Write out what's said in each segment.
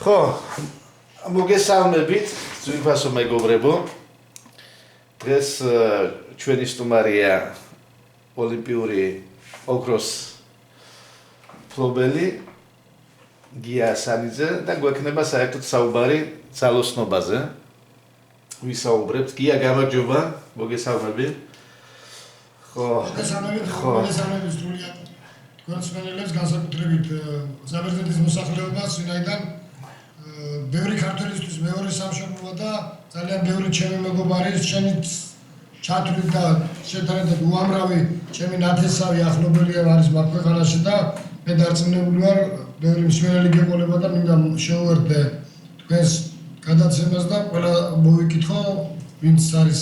ხო, მოგესალმებით, ძვირფასო მეგობრებო. დღეს ჩვენი სტუმარია ოლიმპიური ოქროს მფლობელი გია ასანიძე და გვექნება საერთოდ საუბარი ძალოსნობაზე. ვისაუბრებთ. გია, გამარჯობა, მოგესალმებით. მოგესალმებით სრულიად თქვენს მენელებს განსაკუთრებით საბერძნეთის მოსახლეობას, ვინაიდან ბევრი ქართველისთვის მეორე სამშობლოა და ძალიან ბევრი ჩემი მეგობარი შენით ჩათვლით და შეთანადოდ უამრავი ჩემი ნათესავი ახლობელია არის მათ ქვეყანაში და მე დარწმუნებული ვარ ბევრი მსმენელი გეყოლება და მინდა შევუერთდე თქვენს გადაცემას და ყველა მოვიკითხო ვინც არის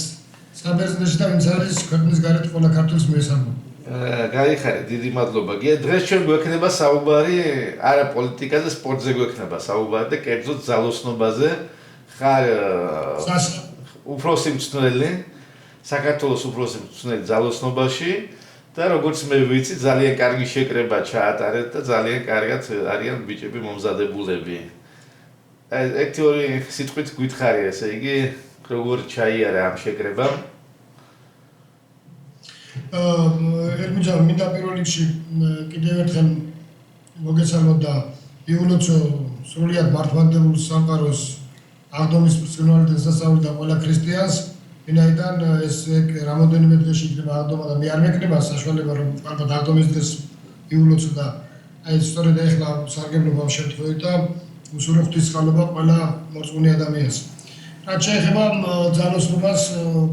საბერძნეთში და ვინც არის ქვეყნის გარეთ ყველა ქართველს მიესალმო. გაიხარეთ, დიდი მადლობა. გია, დღეს ჩვენ გვექნება საუბარი არა პოლიტიკაზე, სპორტზე გვექნება საუბარი და კერძოდ ძალოსნობაზე. ხარ უფროსი მწვრთნელი, საქართველოს უფროსი მწვრთნელი ძალოსნობაში და როგორც მე ვიცი, ძალიან კარგი შეკრება ჩაატარეთ და ძალიან კარგად არიან ბიჭები მომზადებულები. ერთი-ორი სიტყვით გითხარი, ესე იგი, როგორ ჩაიარა ამ შეკრებამ? ელმუჯა, მინდა პირველ რიგში კიდევ ერთხელ მოგესალმოთ და იულოცო სრულიად მართლმადიდებლურ სამყაროს აღდგომის ბრწყინვალე დასასრული და ყველა ქრისტიანს, ვინაიდან ეს რამოდენიმე დღეში იქნება აღდგომა და მე არ მეკნება საშუალება რომ ალბათ აღდგომის დღეს იულოცო და აი სწორედ ახლა სარგებლობამ შემთხვევით და უსურო ღვთისმსხალობა ყველა მორწმუნე ადამიანს. რაც შეეხება ძალოსნობას,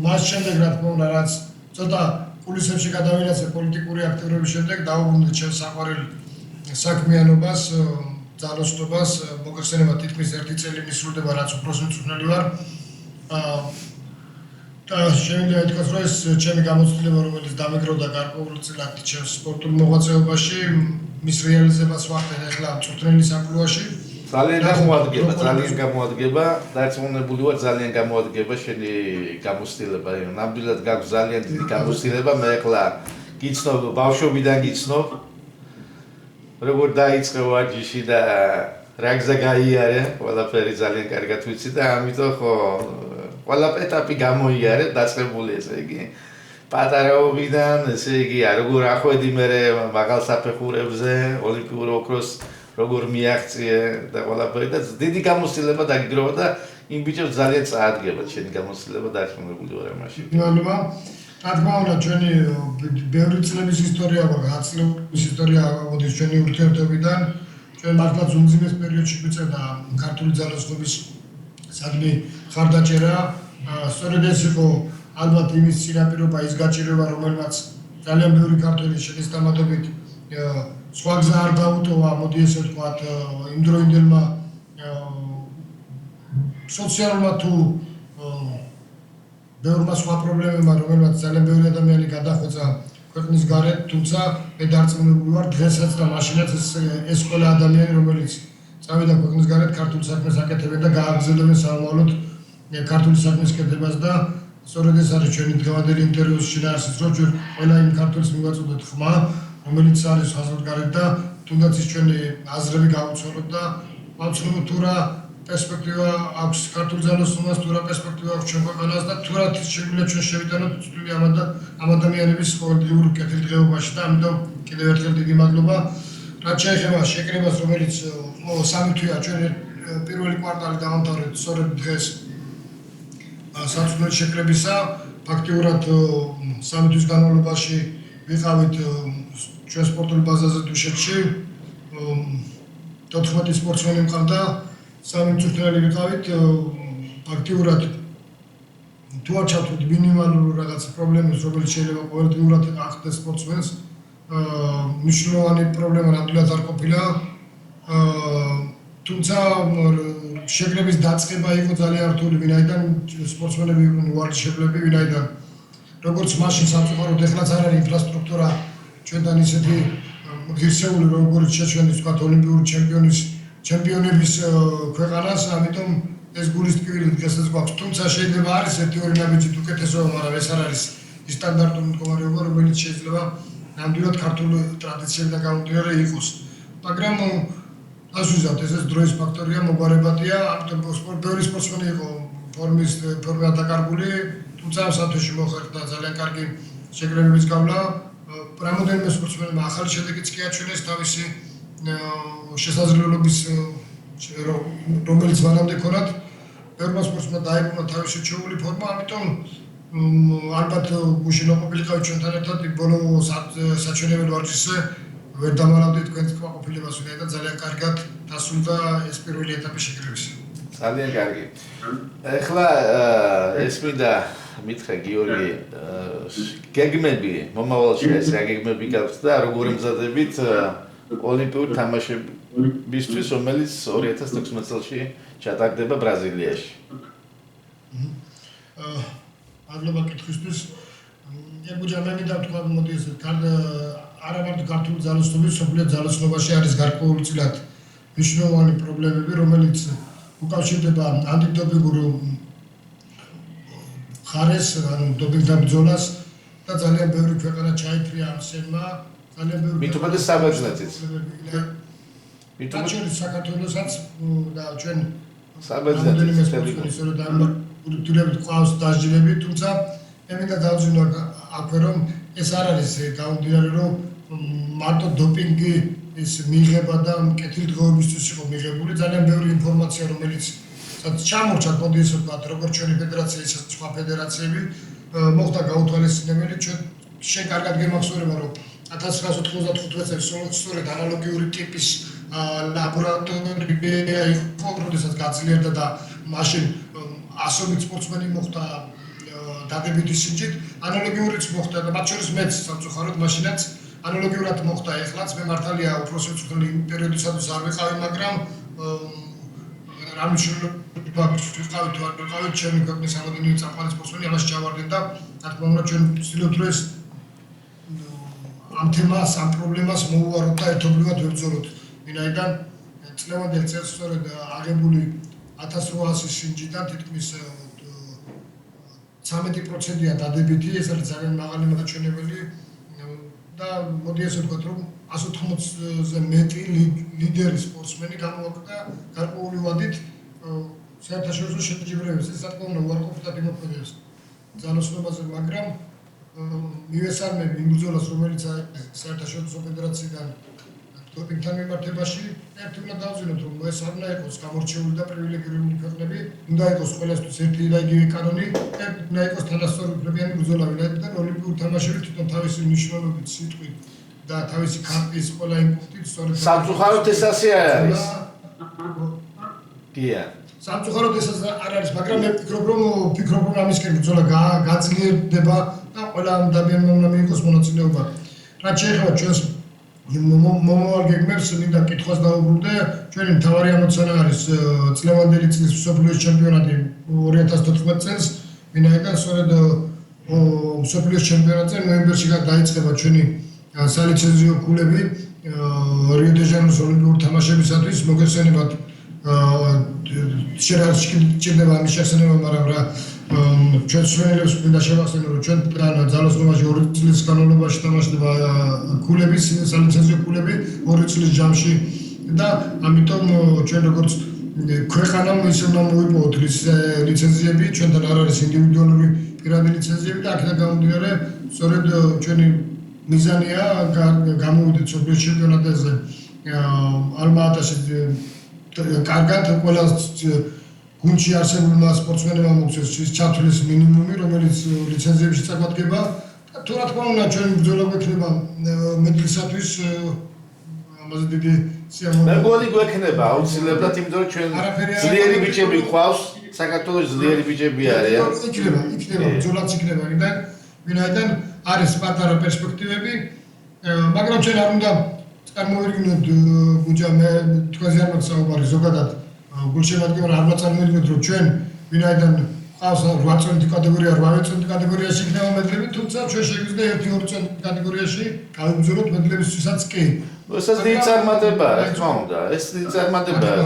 მას შემდეგ რა თქმა უნდა რაც ცოტა კულისებში გადავინაცე პოლიტიკური აქტიურობის შემდეგ დაუბრუნდით ჩემს საყვარელ საქმიანობას, ძალოსნობას, მოგეხსენება თითქმის 1 წელი მისრულდება რაც უფროსი მწვრთნელი ვარ. და შემიძლია ითქვას რომ ეს ჩემი გამოცდილება რომელიც დამეგროვდა გარკვეულწილად ჩემს სპორტულ მოღვაწეობაში, მის რეალიზებას ვახდენ ახლა მწვრთნელის ამპლუაში. ძალიან გამოადგება, დარწმუნებული ვარ ძალიან გამოადგება შენი გამოცდილება. ნამდვილად გაქვს ძალიან დიდი გამოცდილება, მე ახლა გიცნობ, ბავშვობიდან გიცნობ. როგორ დაიწყე ვარჯიში და რა გზა გაიარე, ყველაფერი ძალიან კარგად ვიცი და ამიტომ ხო ყველა ეტაპი გამოიარე, დაწყებული ესე იგი. პატარაობიდან, ესე იგი, როგორ ახვედი მე მაღალ საფეხურებზე, ოლიმპიურ ოქროს როგორ მიაღწიე და ყველაფერი და დიდი გამოცდილება დაგიგროვა და იმ ბიჭებს ძალიან წაადგება შენი გამოცდილება დარწმუნებული ვარ ამაში. მადლობა. რა თქმა უნდა, ჩვენი ბევრი წლების ისტორია გვაქვს, 10 წლების ისტორია მოდის ჩვენი ურთიერთობიდან. ჩვენ მართლაც უმძიმეს პერიოდში გვიწევდა ქართული ძალოსნობის სადმე ხარდაჭერა. სწორედ ეს იყო ალბათ იმის წინაპირობა, ის გაჭირვება, რომელმაც ძალიან ბევრი ქართველი შესაბამისად სხვა გზა არ დაუტოვა, მოდი ესე ვთქვათ, იმდროინდელმა სოციალურმა თუ ბევრმა სხვა პრობლემებმა, რომელმაც ძალიან ბევრი ადამიანი გადახვეწა ქვეყნის გარეთ, თუმცა მე დარწმუნებული ვარ დღესაც და მაშინაც ეს ყველა ადამიანი, რომელიც წავიდა ქვეყნის გარეთ, ქართულ საქმეს აკეთებენ და გააგრძელებენ სამომავლოდ ქართული საქმის კეთებას და სწორედ ეს არის ჩვენი დღევანდელი ინტერვიუს შინაარსიც, რომ ჩვენ ყველა იმ ქართველს მივაწოდოთ ხმა, რომელიც არის საზღვარგარეთ და თუნდაც ის ჩვენი აზრები გავუცვალოთ და ვაცნობთ თუ რა პერსპექტივა აქვს ქართულ ძალოსნობას, თუ რა პერსპექტივა აქვს ჩვენ ქვეყანას და თუ რა შეიძლება ჩვენ შევიტანოთ წვლილი ამ ადამიანების ყოველდღიურ კეთილდღეობაში და ამიტომ კიდევ ერთხელ დიდი მადლობა. რაც შეეხება შეკრებას, რომელიც 3 თვეა ჩვენ პირველი კვარტალი დავამთავრეთ სწორედ დღეს საწვრთნელი შეკრებისა, ფაქტიურად 3 თვის განმავლობაში ვიყავით ჩვენ სპორტულ ბაზაზე დუშეთში 14 სპორტსმენი მყავდა, 3 მწვრთნელი ვიყავით, ფაქტიურად თუ არ ჩავთვლით მინიმალურ რაღაც პრობლემებს, რომელიც შეიძლება ყოველდღიურად ახდენს სპორტსმენს, მნიშვნელოვანი პრობლემა ნამდვილად არ ყოფილა, თუმცა შეკრების დაწყება იყო ძალიან რთული, ვინაიდან სპორტსმენები იყვნენ უარჯიშებლები, ვინაიდან როგორც მაშინ სამწუხაროდ ეხლაც არ არის ინფრასტრუქტურა ჩვენთან ისეთი ღირსეული როგორც შეჩვენის თქვა ოლიმპიური ჩემპიონების ქვეყანას, ამიტომ ეს გულის ტკივილი დღესაც გვაქვს. თუმცა შეიძლება არის 1-2 ნაბიჯით უკეთესობა, მაგრამ ეს არ არის ის სტანდარტული მდგომარეობა, რომელიც შეიძლება ნამდვილად ქართული ტრადიციებიდან გამომდინარე იყოს. მაგრამ დასვიზავთ, ესეც დროის ფაქტორია, მოგვარებადია, ამიტომ ბევრი სპორტსმენი იყო ფორმა დაკარგული, თუმცა ამ საათში მოხერხდა ძალიან კარგი შეკრებების გავლა. რამოდენიმე სპორტსმენმა ახალი შედეგიც კი აჩვენეს თავისი შესაძლებლობის რომელიც მანამდე ქონათ. ბევრმა სპორტსმენმა დაიბრუნა თავისი რჩეული ფორმა, ამიტომ ალბათ გუშინ ყოფილიყავით ჩვენთან ერთად ბოლო საჩვენებელ ვარჯიშზე ვერ დამალავდით თქვენს კმაყოფილებას, ვინაიდან ძალიან კარგად დასრულდა ეს პირველი ეტაპი შეკრებისა. ძალიან კარგი. ეხლა ეს მინდა მითხრა გიორგი, გეგმები, მომავალში ეს რა გეგმები გაქვთ და როგორ ემზადებით ოლიმპიური თამაშებისთვის, რომელიც 2016 წელს ჩატარდება ბრაზილიაში. მადლობა კითხვისთვის. ეგუჯა მე მინდა ვთქვა, მოდი ესე არა მარტო ქართული ძალოსნობის, სოფლიო ძალოსნობაში არის გარკვეულწილად მნიშვნელოვანი პრობლემები, რომელიც უკავშირდება ანტიდოპინგურ ხარეს, ანუ დოპინგთან ბრძოლას და ძალიან ბევრი ქვეყანა ჩაითვლია ამ სერმა, ძალიან ბევრი მით უმეტეს საბერძნეთიც. მით უმეტეს საქართველოსაც და ჩვენ საბერძნეთიც ისე რომ თურებით ყავს დასჯილები, თუმცა მე მინდა დავძინო აქვე რომ ეს არ არის გამომდინარე რომ მარტო დოპინგი ეს მიიღება და კეთილდღეობისთვის იყო მიღებული, ძალიან ბევრი ინფორმაცია რომელიც ჩამორჩა მოდი ესე ვთქვათ, როგორც ჩვენი ფედერაცია, ისე სხვა ფედერაციები მოხდა გაუთვალისწინებელი, ჩვენ კარგად გემახსოვრება რომ 1995 წელს სწორედ ანალოგიური ტიპის ლაბორატორია იყო, როდესაც გაძლიერდა და მაშინ ასობით სპორტსმენი მოხდა დადებითი სინჯით, ანალოგიურიც მოხდა და მათ შორის მეც სამწუხაროდ მაშინაც ანალოგიურად მოხდა, ეხლაც მე მართალია უფრო სიცხელი პერიოდისათვის არ ვიყავი, მაგრამ რამე ვიყავით ჩემი ქვეყნის სამოდენივე წამყვანი სპორტსმენი ამაში ჩავარდნენ და რა თქმა უნდა ჩვენ ვცდილობთ რომ ეს ამ თემას, ამ პრობლემას მოუვაროთ და ერთობლივად ვებრძოლოთ. ვინაიდან წლევანდელ წელს სწორედ აღებული 1800 სინჯიდან თითქმის 13%-ია დადებითი, ეს არის ძალიან მაღალი მაჩვენებელი და მოდი ესე ვთქვათ, რომ 180-ზე მეტი ლიდერი სპორტსმენი გამოაკვდა გარკვეული ვადით საერთაშორისო შეჯიბრებებს. ეს რა თქმა უნდა უარყოფითად იმოქმედებს ძალოსნობაზე, მაგრამ მივესალმები იმ ბრძოლას, რომელიც საერთაშორისო ფედერაციიდან დოპინგთან მიმართებაში, ერთი უნდა დავზინოთ, რომ ეს არ უნდა იყოს გამორჩეული და პრივილეგირებული ქვეყნები, უნდა იყოს ყველასთვის ერთი და იგივე კანონი, უნდა იყოს თანასწორუფლებიანი ბრძოლა, ვინაიდან ოლიმპიური თამაშები თვითონ თავისი მნიშვნელობით, სიტყვით და თავისი ქარტის ყველა იმ პუნქტით სწორედ სამწუხაროდ ეს ასე არ არის. გია. სამწუხაროდ ეს არ არის, მაგრამ მე ვფიქრობ, რომ ამისკენ ბრძოლა გაძლიერდება და ყველა ამ ადამიანმა უნდა მიიღოს მონაწილეობა. რაც შეეხება ჩვენს მომავალ გეგმებს, მინდა კითხვას დავუბრუნდე. ჩვენი მთავარი ამოცანა არის წლევანდელი წლის მსოფლიოს ჩემპიონატი 2014 წელს, ვინაიდან სწორედ მსოფლიოს ჩემპიონატზე ნოემბერში დაიწყება ჩვენი სალიცენზიო ქულები რიო-დე-ჟანეიროს ოლიმპიური თამაშებისათვის. მოგესალმებით შეიძლება ამის შეხსენება, მაგრამ რა ჩვენ სვენელებს მინდა შევახსენო, რომ ჩვენ ძალოსნობაში 2 წლის განმავლობაში თამაშდება ქულების, სალიცენზიო ქულები 2 წლის ჯამში და ამიტომ ჩვენ როგორც ქვეყანამ ისე უნდა მოვიპოვოთ ლიცენზიები, ჩვენთან არ არის ინდივიდუალური პირადი ლიცენზიები და აქედან გამომდინარე, სწორედ ჩვენი მიზანია გამოვიდეთ მსოფლიოს ჩემპიონატზე ალმა-ატაში კარგად ყველა გუნდში არსებულმა სპორტსმენებმა მოგვცეს ჩათვლის მინიმუმი, რომელიც ლიცენზიებში წაგვადგება და თუ რა თქმა უნდა ჩვენ ბრძოლა გვექნება მედლისათვის, ამაზე დიდი სიამოვნებაა. მე მგონი გვექნება აუცილებლად, იმიტომ რომ ჩვენ ძლიერი ბიჭები გვყავს, საქართველოს ძლიერი ბიჭები არიან. იქნება, ბრძოლაც იქნება, ვინაიდან არის პატარა პერსპექტივები, მაგრამ ჩვენ არ უნდა წარმოვიდგინოთ გუჯა მე თქვენზე არ მაქვს საუბარი ზოგადად გულშემატკივარ არ მოწარმოიდგინოთ რომ ჩვენ ვინაიდან ყავს 8 წონით კატეგორია 8 წონით კატეგორიაში იქნება მედლები, თუმცა ჩვენ შეგვიძლია 1-2 წონით კატეგორიაში გავიბრძოლოთ მედლებისთვისაც კი. ეს დიდი წარმატებაა, რა თქმა უნდა, ეს დიდი წარმატებაა.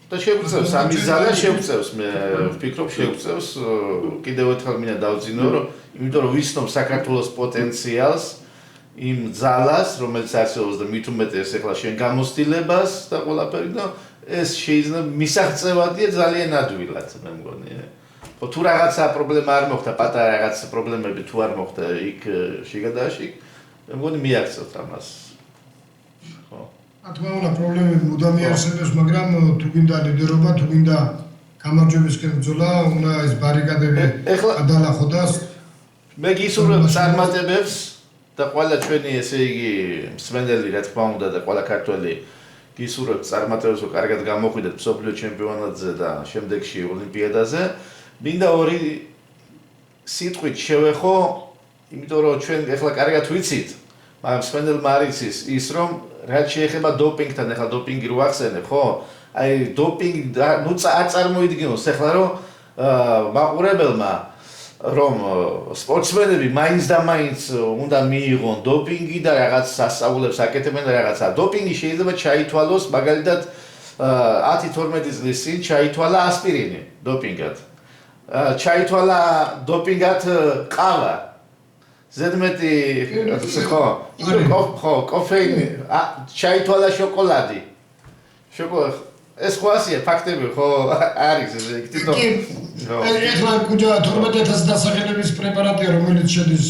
და შეგვწევს ამის ზადა შეგვწევს, მე ვფიქრობ შეგვწევს კიდევ ერთხელ მინდა დავძინო, რომ იმიტომ რომ ვიცნობ საქართველოს პოტენციალს იმ ძალას, რომელიც არსებობს და მით უმეტეს ეხლა შენ გამოცდილებას და ყველაფერი და ეს შეიძლება მისაღწევადია ძალიან ადვილად, მე მგონი. ხო თუ რაღაცა პრობლემა არ მოხდა, პატარა რაღაც პრობლემები თუ არ მოხდა იქ შიგადაში, მე მგონი მიაღწევთ ამას. ხო. რა თქმა უნდა, პრობლემები მუდამი არსებობს, მაგრამ თუ გინდა ლიდერობა, თუ გინდა გამარჯვებისკენ ბრძოლა, უნდა ეს ბარიკადები გადალახო და მე გისურვებ წარმატებებს და ყველა ჩვენი ესე იგი მსმენელი რა თქმა უნდა და ყველა ქართველი გისურვებ წარმატებებს, რომ კარგად გამოხვიდეთ მსოფლიო ჩემპიონატზე და შემდეგში ოლიმპიადაზე. მინდა ორი სიტყვით შევეხო, იმიტომ რომ ჩვენ ეხლა კარგად ვიცით, მაგრამ მსმენელმა არ იცის ის რომ რაც შეეხება დოპინგთან, ეხლა დოპინგი რო ახსენებ, ხო? აი დოპინგი ნუ არ წარმოიდგინოს ეხლა რომ მაყურებელმა რომ სპორტსმენები მაინც და მაინც უნდა მიიღონ დოპინგი და რაღაც სასწაულებს აკეთებენ და რაღაცა. დოპინგი შეიძლება ჩაითვალოს მაგალითად 10-12 წლის წინ ჩაითვალა ასპირინი დოპინგად. ჩაითვალა დოპინგად ყავა. ზედმეტი ხო, კოფეინი, ჩაითვალა შოკოლადი. ეს ხო ასია ფაქტები ხო არის ეს თვითონ ეხლა კუჯა 12000 დასახელების პრეპარატია რომელიც შედის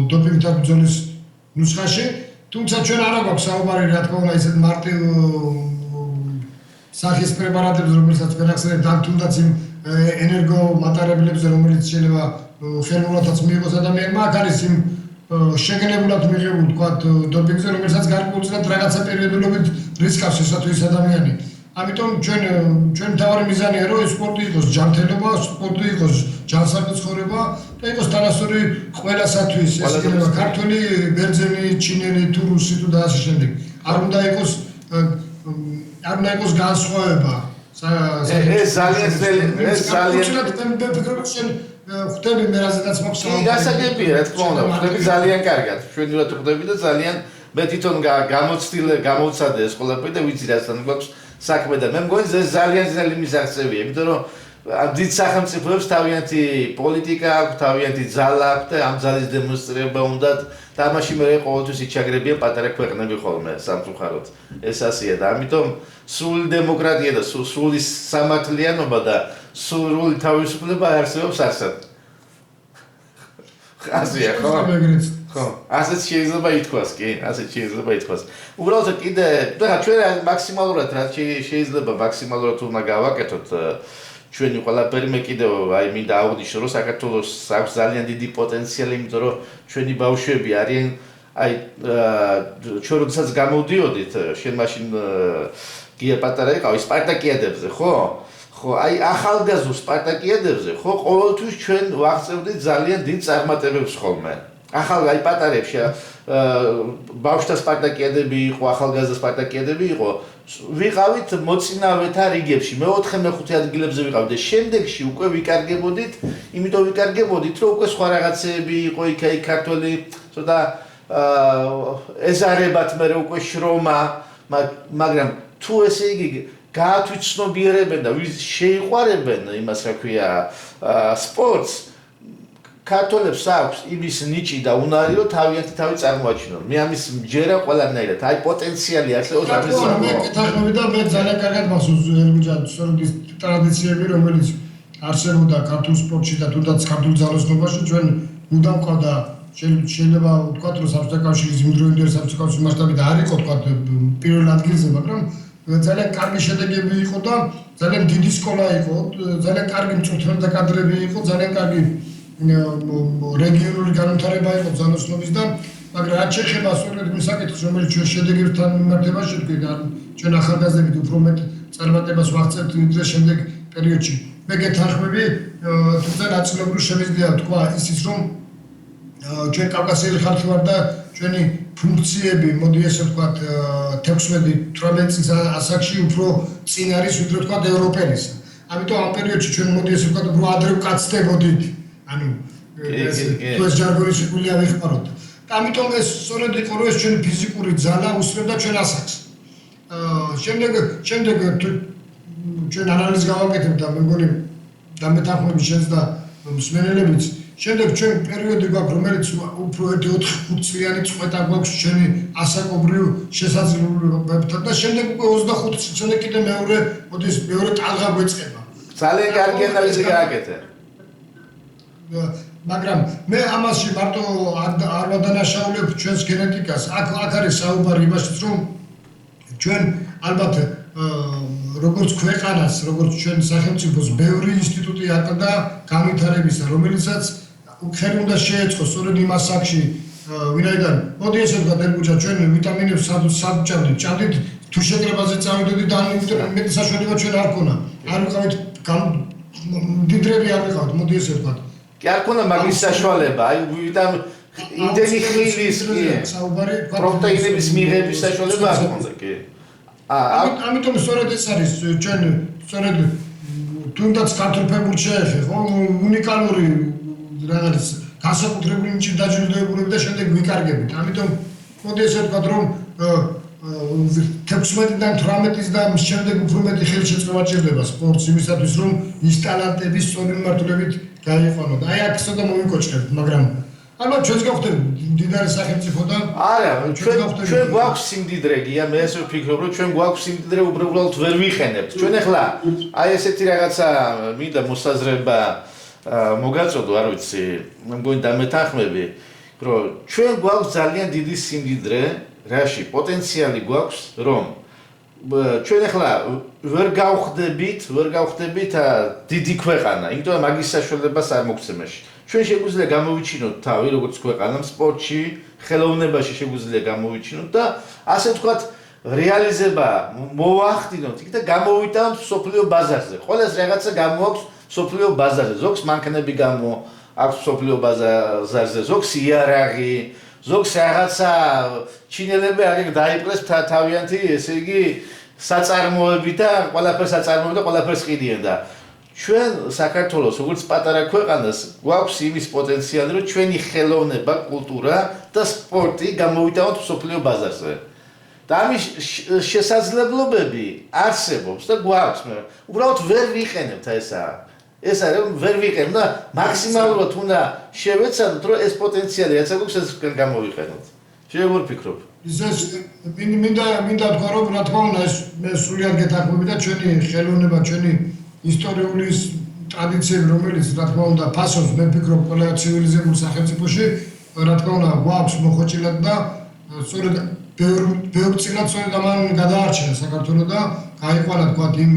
დოპინგთან ბრძოლის ნუსხაში თუმცა ჩვენ არ აქვს საუბარი რა თქმა უნდა ისეთ მარტივ სახის პრეპარატებს რომელსაც განახსენებთ ამ თუნდაც იმ ენერგო მატარებლებზე რომელიც შეიძლება ხელოვნათაც მიიღოს ადამიანმა აქ არის იმ შეგნებულად მიღებული თქვა დოპინგზე რომელსაც გარკვეულწილად რაღაცა პერიოდულობით რისკავს ესა თუ ის ადამიანი ამიტომ ჩვენ თავარი მიზანია რომ სპორტი იყოს ჯანმრთელობა, სპორტი იყოს ჯანსაღი ცხოვრება და იყოს თანასწორი ყველასათვის, ეს იქნება ქართველი, ბერძენი, ჩინელი, თუ რუსი თუ და ასე შემდეგ. არ უნდა იყოს განსხვავება. ეს ძალიან ხვდები მე რაზედაც მაქვს საუბარი. გასაგებია, რა თქმა უნდა, ხვდები ძალიან კარგად. ჩვენივად ხვდები და ძალიან მე თვითონ გამოცადე ეს ყველაფერი და ვიცი რასთან გვაქვს საქმე და მე მგონი ეს ძალიან ძნელი მისაღწევია, იმიტომ რომ დიდ სახელმწიფოებს თავიანთი პოლიტიკა აქვს, თავიანთი ძალა აქვს და ამ ძალის დემონსტრირება უნდათ და ამაში მე ყოველთვის იჩაგრებიან პატარა ქვეყნები ხოლმე სამწუხაროდ. ეს ასია და ამიტომ სრული დემოკრატია და სრული სამართლიანობა და სრული თავისუფლება არსებობს არსად. ასია ხო? ხო, ასეც შეიძლება ითქვას კი, ასეც შეიძლება ითქვას. უბრალოდ კიდე, და ჩვენ მაქსიმალურად რაც შეიძლება მაქსიმალურად უნდა გავაკეთოთ ჩვენი ყველაფერი მე კიდევ აი მინდა აღვნიშნო რომ საქართველოს აქვს ძალიან დიდი პოტენციალი, იმიტომ რომ ჩვენი ბავშვები არიან აი ჩვენ როდესაც გამოვდიოდით, შენ მაშინ გია პატარა იყავი სპარტაკიადებზე, ხო? ხო, აი ახალგაზრდა სპარტაკიადებზე, ხო, ყოველთვის ჩვენ ვაღწევდით ძალიან დიდ წარმატებებს ხოლმე. ახალ აი პატარებში ბავშვთა სპარტაკიადები იყო, ახალგაზრდა სპარტაკიადები იყო. ვიყავით მოწინავეთა რიგებში, მე-4 მე-5 ადგილებზე ვიყავით და შემდეგში უკვე ვიკარგებოდით, იმიტომ ვიკარგებოდით, რომ უკვე სხვა რაღაცეები იყო იქ-იქ ქართველი, ცოტა ეზარებათ მე უკვე შრომა, მაგრამ თუ ესე იგი გაათვითცნობიერებენ და შეიყვარებენ იმას რა ქვია სპორტს ქართველებს აქვს იმის ნიჭი და უნარი რომ თავი წარმოაჩინონ. მე ამის მჯერა ყველანაირად. აი პოტენციალი არსებობს ამის მე კითხავდი და მე ძალიან კარგად მახსოვს სწორედ ის ტრადიციები რომელიც არსებობდა ქართულ სპორტში და თუნდაც ქართულ ძალოსნობაში ჩვენ მუდამ ყავდა შეიძლება ვთქვათ რომ საბჭოთა კავშირის იმდროინდელი საბჭოთა კავშირის მასშტაბით არ იყო ვთქვათ პირველ ადგილზე, მაგრამ ძალიან კარგი შედეგები იყო და ძალიან დიდი სკოლა იყო, ძალიან კარგი მწვრთნელთა კადრები იყო, ძალიან კარგი რეგიონული განვითარება იყო ძალოსნობის და მაგრამ რაც შეეხება სწორედ იმ საკითხს რომელიც ჩვენ შედეგებთან მიმართება შეგვიდა ჩვენ ახალგაზრდებით უფრო მეტ წარმატებას ვაღწევთ ვიდრე შემდეგ პერიოდში მე გეთანხმები თუმცა ნაწილობრივ შემიძლია თქვა ისიც რომ ჩვენ კავკასიელი ხალხი ვარ და ჩვენი ფუნქციები მოდი ესე ვთქვათ 16-18 წლის ასაკში უფრო წინ არის ვიდრე ვთქვათ ევროპელისა ამიტომ ამ პერიოდში ჩვენ მოდი ესე ვთქვათ უფრო ადრე ვკაცდებოდით ანუ თუ ეს ჯარგონი შეგვიძლია ვიხმაროთ და ამიტომ ეს სწორედ იყო რომ ეს ჩვენი ფიზიკური ძალა უსწრებდა ჩვენ ასაკს შემდეგ ჩვენ ანალიზს გავაკეთებთ და მე მგონი დამეთანხმები შენს და მსმენელებიც შემდეგ ჩვენ პერიოდი გვაქვს, რომელიც უფრო 4-5 წლიანი წყვეტა გვაქვს ჩვენი ასაკობრივ შესაძლებლობებთან და შემდეგ უკვე 25 წლამდე კიდე მეორე ტალღა გვეწყება. ძალიან კარგი ანალიზი გააკეთე. მაგრამ მე ამაში მარტო არ ვადანაშაულებ ჩვენს გენეტიკას. აქ არის საუბარი იმაშიც, რომ ჩვენ ალბათ როგორც ქვეყანას, როგორც ჩვენ სახელმწიფოს ბევრი ინსტიტუტი აკდა განვითარებისა, რომელიცაც ხელი უნდა შეეწყოს სწორედ იმ ასაკში, ვინაიდან მოდი ესე ვთქვა, დერბუჯა ჩვენ ვიტამინებს საბჭამდით, ჭამდით, თუ შეკრებაზე წავიდოდით, ან მეტი საშუალება ჩვენ არ ქონა. არ ვიყავით მდიდრები არ ვიყავთ, მოდი ესე ვთქვა. კი არ ქონა მაგის საშუალება, აი იმდენი ხილის საუბარი პროტეინების მიღების საშუალება არ ქონდა, კი. ამიტომ სწორედ ეს არის ჩვენ სწორედ თუნდაც ქართულ ფეხბურთს შეეხება, უნიკალური რაღაც განსაკუთრებული ნიჭით დაჯილდოებულები და შემდეგ ვიკარგებით. ამიტომ მოდი ესე ვთქვათ, რომ 16-დან 18-ის და მის შემდეგ უფრო მეტი ხელშეწყობა ჭირდება სპორტს იმისათვის, რომ ის ტალანტების სწორი მიმართულებით გაიყვანოთ. აი აქ ცოტა მოვიკოჩქებთ, მაგრამ ალბათ ჩვენს გავხდებით მდიდარი სახელმწიფო და არა, ჩვენ გვაქვს სიმდიდრე, გია, მე ესე ვფიქრობ, რომ ჩვენ გვაქვს სიმდიდრე, უბრალოდ ვერ ვიხენებთ. ჩვენ ახლა აი ესეთი რაღაცა მინდა მოსაზრება მოგაწოდო, არ ვიცი, მგონი დამეთანხმები, რომ ჩვენ გვაქვს ძალიან დიდი სიმდიდრე, რაში პოტენციალი გვაქვს, რომ ჩვენ ახლა ვერ გავხდებით დიდი ქვეყანა, იმიტომ რომ მაგის საშუალებას არ მოგცემაში. ჩვენ შეგვიძლია გამოვიჩინოთ თავი, როგორც ქვეყანა, სპორტში, ხელოვნებაში შეგვიძლია გამოვიჩინოთ და ასე ვთქვათ, რეალიზება მოვახდინოთ იქ და გამოვიტანოთ სოფლიო ბაზარზე. ყველას რაღაცა გამოაქვს სოფლიო ბაზარზე. ზოგს მანქანები აქვს სოფლიო ბაზარზე, ზოგს იარაღი, ზოგს რაღაცა ჩინელები აგერ დაიპყრეს თავიანთი, ესე იგი, საწარმოები და ყველაფერს ყიდიან და ჩვენ საქართველოს როგორც პატარა ქვეყანას გვაქვს იმის პოტენციალი, რომ ჩვენი ხელოვნება, კულტურა და სპორტი გამოვიტანოთ სოფლიო ბაზარზე. და ამის შესაძლებლობები არსებობს და გვაქვს, უბრალოდ ვერ ვიყენებთ ესაა. ეს არის რომ ვერ ვიყენებთ და მაქსიმალურად უნდა შევეცადოთ, რომ ეს პოტენციალი რაც აქვს ეს გამოვიყენოთ. შეგულ ვფიქრობ. მინდა თქვა, რომ რა თქმა უნდა ეს მე სრულიად გეთანხმები და ჩვენი ხელოვნება, ჩვენი ისტორიული ტრადიციები, რომელიც რა თქმა უნდა ფასობს, მე ვფიქრობ, ყველა ცივილიზებულ სახელმწიფოში, რა თქმა უნდა გვაქვს მოხოჭილად და სწორედ ბევრ წილად სწორედ ამან გადაარჩინა საქართველო და გაიყვანა თქვა იმ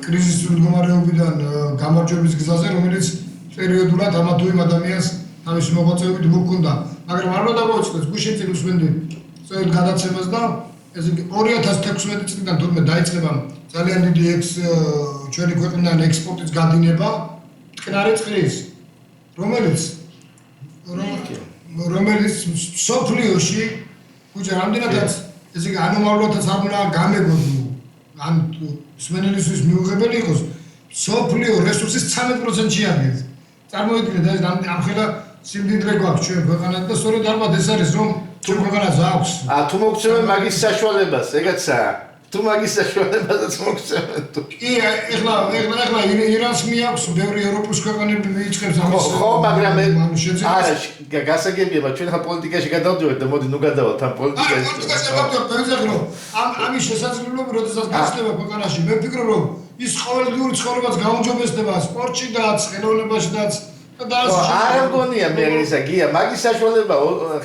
კრიზისული მდგომარეობიდან გამარჯვების გზაზე, რომელიც პერიოდულად ამა თუ იმ ადამიანს თავისი მოღვაწეობით მოჰქონდა. მაგრამ არ უნდა დავიწყოთ გუშინ წინ უსმენდი სწორედ გადაცემას და ეს 2016 წლიდან თურმე დაიწყება ძალიან დიდი ჩვენი ქვეყნიდან ექსპორტის გადინება მტკნარი წყლის, რომელიც სოფლიოში უჯერ რამდენადაც ესე იგი ანომალურადაც არ უნდა გამეგოს ან სმენელისთვის მიუღებელი იყოს სოფლიო რესურსის 13%-ი არის. წარმოიდგინეთ ეს ამხელა სიმდიდრე გვაქვს ჩვენ ქვეყანად და სწორედ ალბათ ეს არის რომ ჩვენ ქვეყანას აქვს. თუ მოგცემენ მაგის საშუალებას, ეგაცაა. თუ მაგის საშუალებასაც მოგცემენ. კი, ეხლა ირანს მიაქვს, ბევრი ევროპის ქვეყანები მიიჩნევს ამას. ხო, მაგრამ არა, გასაგებია, ჩვენ ხა პოლიტიკაში გადავდივართ და მოდი ნუ გადავალთ ამ პოლიტიკაში. პოლიტიკაში გადავდივართ, ბენზერგ რომ ამის შესაძლებლობა, როდესაც გახდება ქვეყანაში, მე ვფიქრობ, რომ ის ყოველდღიური ცხოვრებაც გაუმჯობესდება სპორტშიდაც, ხელოვნებაშიდაც. არ მგონია მე ისა გია მაგის საშუალება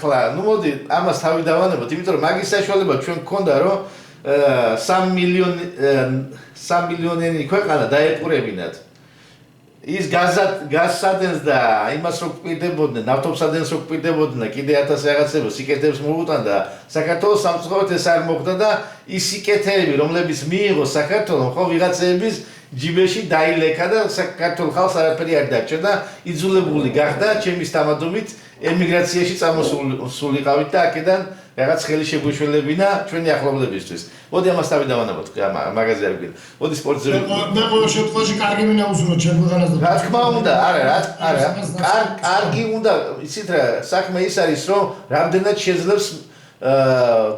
ხლა ნუ მოდი ამას თავი დავანებოთ იმიტომ რომ მაგის საშუალება ჩვენ გქონდა რომ 3 მილიონიანი ქვეყანა დაეპყრებინათ ის გაზსადენს და იმას რო გვპირდებოდნენ ნავთობსადენს რო გვპირდებოდნენ და კიდე 1000 რაღაცებს სიკეთეებს მოუტან და საქართველოს სამწუხაროდ ეს არ მოხდა და ის სიკეთეები რომლებიც მიიღო საქართველოს ხო ვიღაცების ჯიბეში დაილეკა და საქართველოს ხალხს არაფერი არ დარჩა და იძულებული გახდა ჩემის თამადობით ემიგრაციაში წამოსულიყავით და აქედან რაღაც ხელი შეგვეშველებინა ჩვენი ახლობლებისთვის. მოდი ამას თავი დავანებოთ, მაგაზე არ გვინდა. მოდი სპორტზე. მე ყოველ შემთხვევაში კარგი მინდა უსურვოთ ჩემ ქვეყანას და რა თქმა უნდა, არა. კარგი უნდა, იცით რა, საქმე ის არის, რომ რამდენად შეძლებს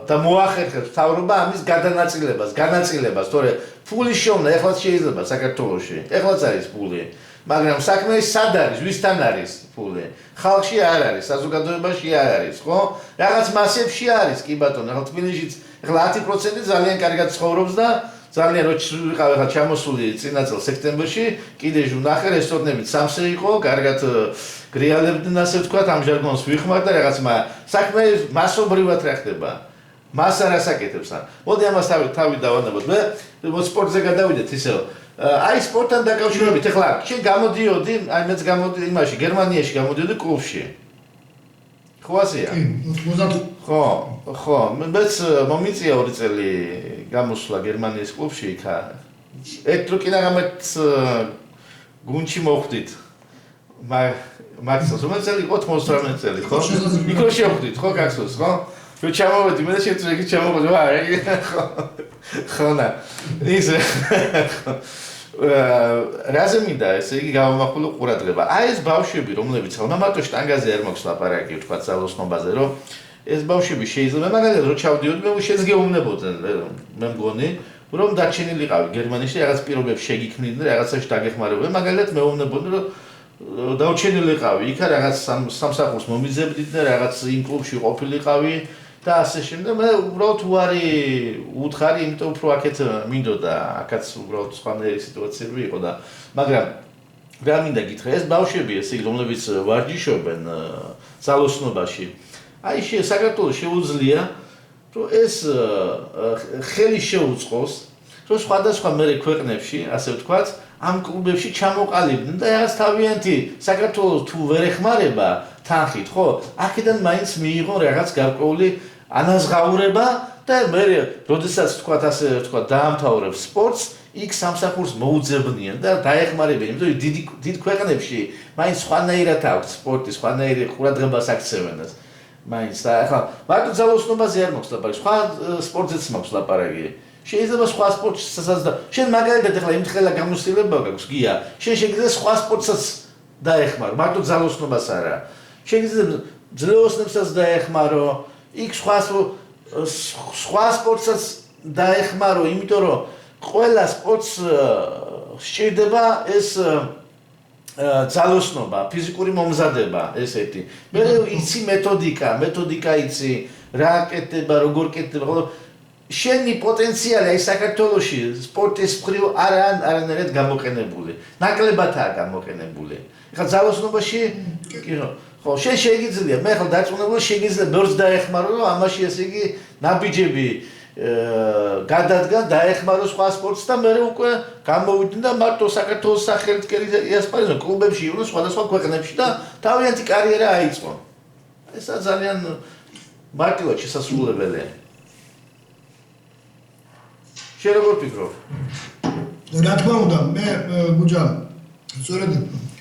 და მოახერხებს მთავრობა ამის განაწილებას, თორე ფული შოვნა ეხლაც შეიძლება საქართველოში. ეხლაც არის ფული. მაგრამ საქმე ის სად არის, ვისთან არის ფული? ხალხში არ არის, საზოგადოებაში არ არის, ხო? რაღაც მასებში არის, კი ბატონო, ახლა თბილისშიც ახლა 10% ძალიან კარგად ცხოვრობს და ძალიან რო ვიყავ ახლა ჩამოსული წინა წელს სექტემბერში, კიდე ვნახე რესტორნებით სამსე იყო, კარგად გრიალებდნენ ასე ვთქვათ, ამ ჟარგონს ვიხმარ და რაღაც საქმე მასობრივად რა ხდება. მას არ ასაკეთებს ან. მოდი ამას თავი დავანებოთ. მე სპორტზე გადავიდეთ ისევ. აი სპორტთან დაკავშირებით ახლა შენ გამოდიოდი, აი მეც გამოდიოდი იმაში, გერმანიაში გამოდიოდი კლუბში. ხო ასეა? ხო, მეც მომიწია 2 წელი გამოსვლა გერმანიის კლუბში იქა. ერთ რუკინა გამეთ გუნჩი მოხვდით. მაქსოს რომელიც წელი იყო 98 წელი, ხო? იქ რო შევხვდით, ხო, კაცოს, ხო? რო ჩამოვედი, მე და შეწყვეტი იქ ჩამოვედი, ხო. ხონა. ისე რაზე მინდა ესე იგი გავამახვილო ყურადღება. აი ეს ბავშვები, რომლებიც ხალხმა მარტო შტანგაზე არ მაქვს ლაპარაკი, თქვა ძალოსნობაზე, რომ ეს ბავშვები შეიძლება მაგალითად რო ჩავდიოდი, მე შეძგეუბნებოდნენ, მე მგონი, რომ დარჩენილიყავი გერმანიაში რაღაც პირობებს შეგიქმნიდნენ, რაღაცაში დაგეხმარებოდნენ, მაგალითად მეუბნებოდნენ, რომ დაუჩენილიყავი, იქა რაღაც სამსახურს მომიძებდით და რაღაც იმ კლუბში ყოფილიყავი და ასე შემდეგ. მე უბრალოდ უარი უთხარი, იმიტომ უფრო აქეთ მინდოდა, აქაც უბრალოდ სხვანაირი სიტუაციები იყო და მაგრამ რა მინდა გითხრა, ეს ბავშვები, ესე იგი, რომლებიც ვარჯიშობენ ძალოსნობაში, აი საქართველოს შეუძლია, რომ ეს ხელი შეუწყოს, რომ სხვადასხვა მეორე ქვეყნებში, ასე ვთქვათ, ამ კლუბებში ჩამოყალიბდნენ და რაღაც თავიანთი საქართველოს თუ ვერ ეხმარება თანხით, ხო? აქედან მაინც მიიღო რაღაც გარკვეული ანაზღაურება და მე როდესაც ვთქვათ ასე ვთქვათ დაამთავრებს სპორტს, იქ სამსახურს მოუძებნიან და დაეხმარებიან, იმიტომ რომ დიდ ქვეყნებში მაინც სხვანაირად აქვს სპორტი, სხვანაირი ყურადღებას აქცევენ. მაინც და ახლა მარტო ძალოსნობაზე არ მაქვს ლაპარაკი, სხვა სპორტზეც მაქვს ლაპარაკი. შეიძლება სხვა სპორტსაც და შენ მაგალითად ახლა იმთხელა გამოცდილება გაქვს გია, შენ შეგიძლია სხვა სპორტსაც დაეხმარო, მარტო ძალოსნობას არა. შეგიძლია ძლეოსნებსაც დაეხმარო, იქ სხვა სპორტსაც დაეხმარო, იმიტომ რომ ყველა სპორტს სჭირდება ეს ძალოსნობა, ფიზიკური მომზადება, ესეთი. მე იცი მეთოდიკა იცი, რა კეთდება, როგორ კეთდება, ხოლო შენი პოტენციალი აი საქართველოში სპორტის მხრივ არანაირად გამოყენებული. ნაკლებადაა გამოყენებული. ეხლა ძალოსნობაში ხო, შენ შეგიძლია, მე ახლა დარწმუნებული შეგიძლია ბევრს დაეხმარო, რომ ამაში ესე იგი ნაბიჯები გადადგა, დაეხმარო სხვა სპორტს და მე უკვე გამოვიდნენ და მარტო საქართველოს სახელით კი იასპარეზო კლუბებში იყვნენ სხვადასხვა ქვეყნებში და თავიანთი კარიერა აიწყო. ესა ძალიან მარტივად შესასრულებელია. შენ როგორ ფიქრობ? რა თქმა უნდა, მე გუჯა, სწორედ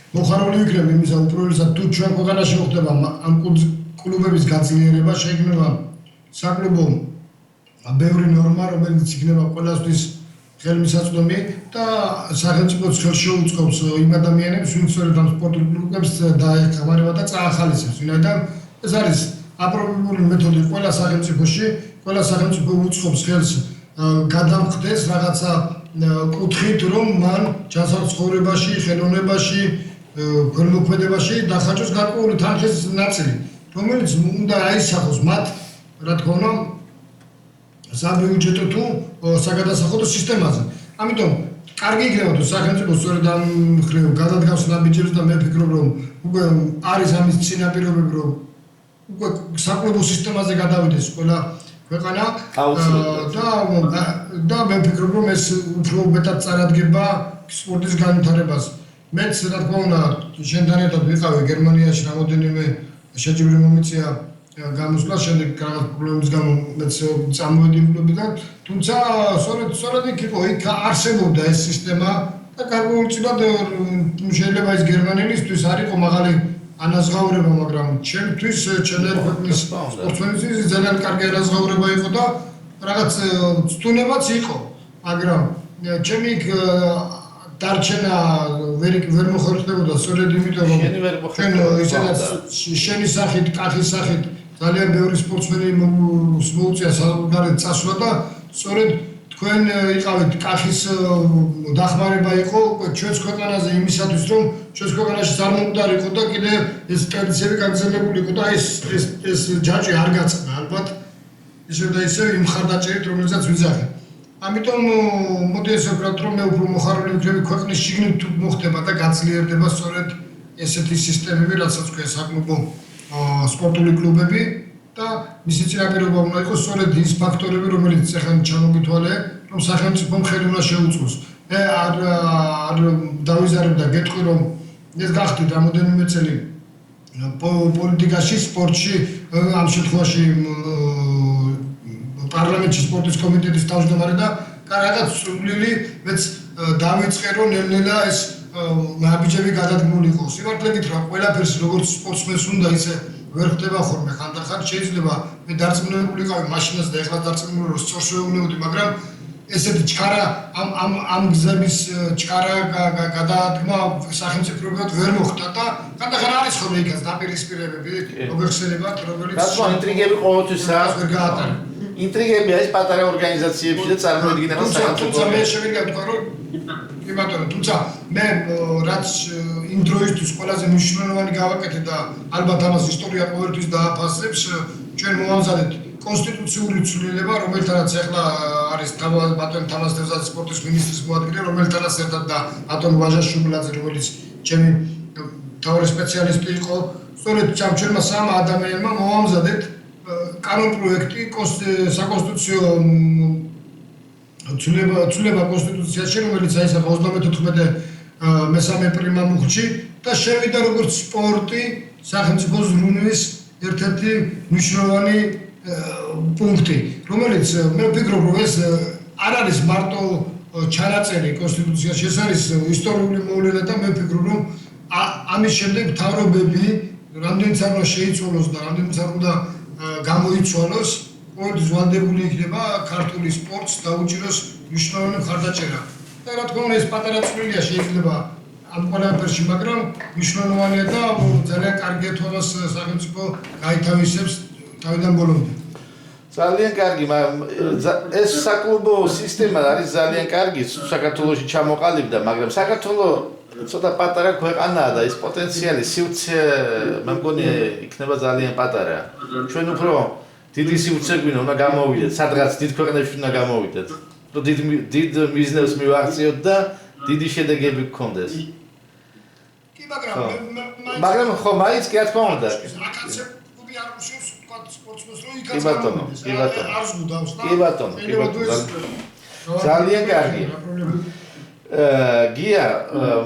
მოხარული ვიქნებ იმისა უპირველესად თუ ჩვენ ქვეყანაში მოხდება ამ კლუბების გაძლიერება, შეიქმნება საკლუბო ბევრი ნორმა, რომელიც იქნება ყველასთვის ხელმისაწვდომი და სახელმწიფოც ხელს შეუწყობს იმ ადამიანებს, ვინც სწორედ ამ სპორტულ კლუბებს დაეხმარება და წაახალისებს. ვინაიდან ეს არის აპრობებული მეთოდი ყველა სახელმწიფოში, ყველა სახელმწიფო უწყობს ხელს გადამხდეს რაღაცა კუთხით, რომ მან ჩასავ ცხოვრებაში, ხელოვნებაში, ქველმოქმედებაში დახარჯოს გარკვეული თანხის ნაწილი, რომელიც უნდა აისახოს მათ, რა თქმა უნდა, საბიუჯეტო თუ საგადასახადო სისტემაზე. ამიტომ კარგი იქნება თუ სახელმწიფო სწორედ ამ მხრივ გადადგავს ნაბიჯებს და მე ვფიქრობ, რომ უკვე არის ამის წინაპირობები, რომ უკვე საკლუბო სისტემაზე გადავიდეს ყველა ქვეყანა და მე ვფიქრობ, რომ ეს უფრო მეტად წარადგება სპორტის განვითარებას. მეც რა თქმა უნდა შენთან ერთად ვიყავი გერმანიაში რამოდენიმე შეჯიბრი მომიწია გამოსვლა, შემდეგ რაღაც პრობლემის გამო მეც წამოვედი კლუბიდან, თუმცა სწორედ იქ იყო, იქ არსებობდა ეს სისტემა და გარკვეულწილად შეიძლება ის გერმანელისთვის არ იყო მაღალი ანაზღაურება, მაგრამ ჩემთვის ჩემი ქვეყნის სპორტსმენისთვის ძალიან კარგი ანაზღაურება იყო და რაღაც ცდუნებაც იყო, მაგრამ ჩემი დარჩენა ვერ მოხერხდებოდა სწორედ იმიტომ, რომ ჩვენ ისედაც შენი სახით, კახის სახით ძალიან ბევრი სპორტსმენი მოუწია საზღვარგარეთ წასვლა და სწორედ თქვენ იყავით კახის დახმარება იყო ჩვენს ქვეყანაზე იმისათვის რომ ჩვენს ქვეყანაში წარმომკვდარიყო და კიდე ეს ტრადიციები გაგრძელებული იყო და ეს ჯაჭვი არ გაწყდა ალბათ ისევ და ისევ იმ ხარდაჭერით რომელსაც ვიძახი. ამიტომ მოდი ესე ვქრათ რომ მე უფრო მოხარული ვიქნები ქვეყნის შიგნით თუ მოხდება და გაძლიერდება სწორედ ესეთი სისტემები რასაც ქვია საკლუბო სპორტული კლუბები და მისი წინაპირობა უნდა იყოს სწორედ ის ფაქტორები რომელიც ახლა ჩამოგითვალე რომ სახელმწიფომ ხელი უნდა შეუწყოს. მე არ დავიზარებ და გეტყვი რომ ეს გახდით რამოდენიმე წელი პოლიტიკაში, სპორტში, ამ შემთხვევაში პარლამენტში სპორტის კომიტეტის თავმჯდომარე და რაღაც სრულილი მეც დავიწყე რომ ნელ-ნელა ეს ნაბიჯები გადადგმული იყოს. სიმართლე გითხრა ყველაფერს როგორც სპორტსმენს უნდა ისე ვერ ხდება ხოლმე ხანდახან შეიძლება მე დარწმუნებულიყავი მაშინაც და ეხლა დარწმუნებული რომ სწორს ვეუბნებოდი მაგრამ ესეთი ჩქარა ამ გზების ჩქარა გადადგმა სახელმწიფოებად ვერ მოხდა და ხანდახან არის ხოლმე იქაც დაპირისპირებები მოგეხსენებათ რომელიც რატომ ინტრიგები ყოველთვის ვერ გაატარა ინტრიგები არის პატარა ორგანიზაციებში და წარმოედგინება თუმცა მე შევიდა თქვა რომ კი ბატონო თუმცა მე რაც იმ დროისთვის ყველაზე მნიშვნელოვანი გავაკეთე და ალბათ ამას ისტორია ყოველთვის დააფასებს ჩვენ მოვამზადეთ კონსტიტუციური ცვლილება რომელთანაც ახლა არის ბატონ თამაზ თევზაძე სპორტის მინისტრის მოადგილე რომელთანაც ერთად და ბატონ ვაჟა შუბლაძე რომელიც ჩემი თავი სპეციალისტი იყო სწორედ ჩვენმა სამ ადამიანმა მოვამზადეთ კანონ პროექტი საკონსტიტუციო ცვლილება კონსტიტუციაში რომელიც აისახა 34 მესამე პრიმამუხში და შევიდა როგორც სპორტი სახელმწიფო ზრუნვის ერთ-ერთი მნიშვნელოვანი პუნქტი რომელიც მე ვფიქრობ რომ ეს არ არის მარტო ჩანაწერი კონსტიტუციაში ეს არის ისტორიული მოვლენა და მე ვფიქრობ რომ ამის შემდეგ მთავრობები რამდენიც არ უნდა შეიცვალოს და რამდენიც არ უნდა გამოიცვალოს ყოველთვის ვალდებული იქნება ქართული სპორტს დაუჭიროს მნიშვნელოვანი მხარდაჭერა და რა თქმა უნდა ეს პატარა წვლილია შეიძლება ამ ყველაფერში მაგრამ მნიშვნელოვანია და ძალიან კარგია თვალს სახელმწიფო გაითავისებს თავიდან ბოლომდე ძალიან კარგი ეს საკლუბო სისტემა არის ძალიან კარგი საქართველოში ჩამოყალიბდა მაგრამ საქართველოს ცოტა პატარა ქვეყანაა და ეს პოტენციალი სივრცე მე მგონი იქნება ძალიან პატარა ჩვენ უფრო დიდი სივრცე გვინდა უნდა გამოვიდეთ სადღაც დიდ ქვეყნებში უნდა გამოვიდეთ რომ დიდ ბიზნესს მივაღწიოთ და დიდი შედეგები გქონდეს კი მაგრამ ხო მაინც კი რა თქმა უნდა აკაცე კლუბი არ უშევს თქვა სპორტსმენს რომ იქაც კი ბატონო არს გუდავს და კი ბატონო ძალიან კარგი გია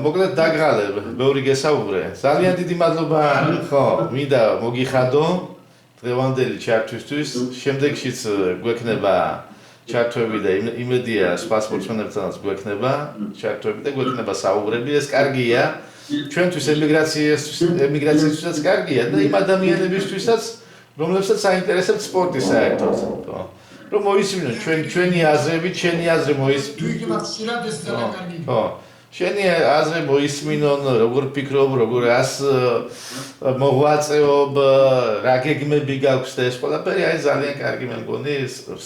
მოკლედ დაგრალებ მეორე გესაუბრე ძალიან დიდი მადლობა ხო მინდა მოგიხადო დღევანდელი ჩართვისთვის შემდეგშიც გვექნება ჩართვები და იმედია სხვა სპორტსმენებთანაც გვექნება ჩართვები და გვექნება საუბრები ეს კარგია ჩვენთვის ემიგრაციისთვისაც კარგია და იმ ადამიანებისთვისაც რომლებსაც საინტერესებთ სპორტი საერთოდ ხო რომ მოისმინონ ჩვენი აზრები ჩვენი აზრი მოისმინონ ხო შენი აზრი მოისმინონ როგორ ფიქრობ როგორ მოღვაწეობ რა გეგმები გაქვს და ეს ყველაფერი არის ძალიან კარგი მე მგონი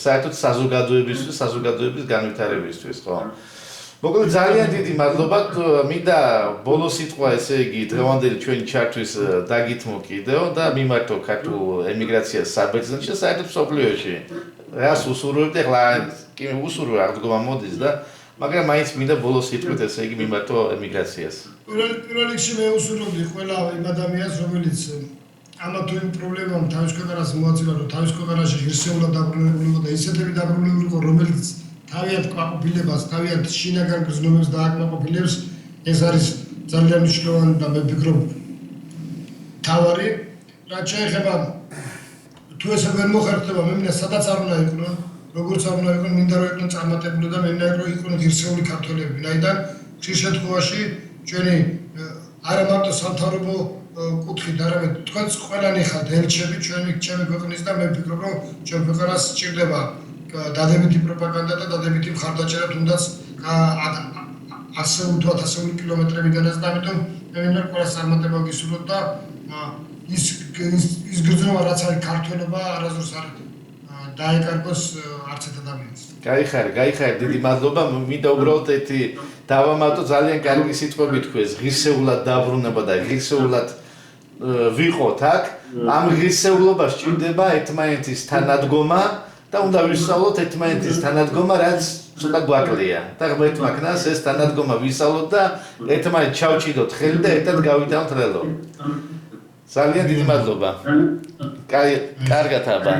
საერთოდ საზოგადოების განვითარებისთვის ხო მოკლედ ძალიან დიდი მადლობა მინდა ბოლო სიტყვა ესე იგი დღევანდელი ჩვენი ჩართვის დაგითმო კიდევ და მიმართო ქართულ ემიგრაციას საბერძნეთში და საერთოდ მსოფლიოში რას უსურვებთ ახლა კი უსურვებ აღდგომა მოდის და მაგრამ მაინც მინდა ბოლო სიტყვით ესე იგი მიმართო ემიგრაციას პირველ რიგში მე უსურვებდი ყველა იმ ადამიანს რომელიც ამა თუ იმ პრობლემამ თავის ქვეყანას მოაწილა რომ თავის ქვეყანაში ღირსეულად დაბრუნებულიყო და ისეთები დაბრუნებულიყო რომელიც თავიანთ კმაყოფილებას, თავიანთ შინაგან გრძნობებს დააკმაყოფილებს, ეს არის ძალიან მნიშვნელოვანი და მე ვფიქრობ თავარი, რაც შეეხება თუ ესე ვერ მოხერხდება, მე მინდა სადაც არ უნდა იყვნენ, როგორც არ უნდა იყვნენ, მინდა რომ იყვნენ წარმატებული და მე მინდა რომ იყვნენ ღირსეული ქართველები, ვინაიდან ხშირ შემთხვევაში ჩვენი არა მარტო სამთავრობო კუთხით, არამედ თქვენც ყველანი ხართ ელჩები ჩვენი ქვეყნის და მე ვფიქრობ რომ ჩვენ ქვეყანას სჭირდება დადებითი პროპაგანდა და დადებითი მხარდაჭერა თუნდაც 100-1000 კილომეტრებიდანაც და ამიტომ მე მინდა ყველას წარმატება გისურვოთ და ის გრძნობა რაც არის ქართველობა არასდროს არ დაეკარგოს არც ერთ ადამიანს. გაიხარ, დიდი მადლობა. მინდა უბრალოდ ერთი დავამატო ძალიან კარგი სიტყვები თქვეს, ღირსეულად დაბრუნება და ღირსეულად ვიყოთ აქ. ამ ღირსეულობას ჭირდება ერთმანეთის თანადგომა და უნდა ვისწავლოთ ერთმანეთის თანადგომა, რაც ცოტა გვაკლია. და ღმერთმა ქნას ეს თანადგომა ვისწავლოთ და ერთმანეთს ჩავჭიდოთ ხელი და ერთად გავიტანოთ რელო. ძალიან დიდი მადლობა. კარგად აბა.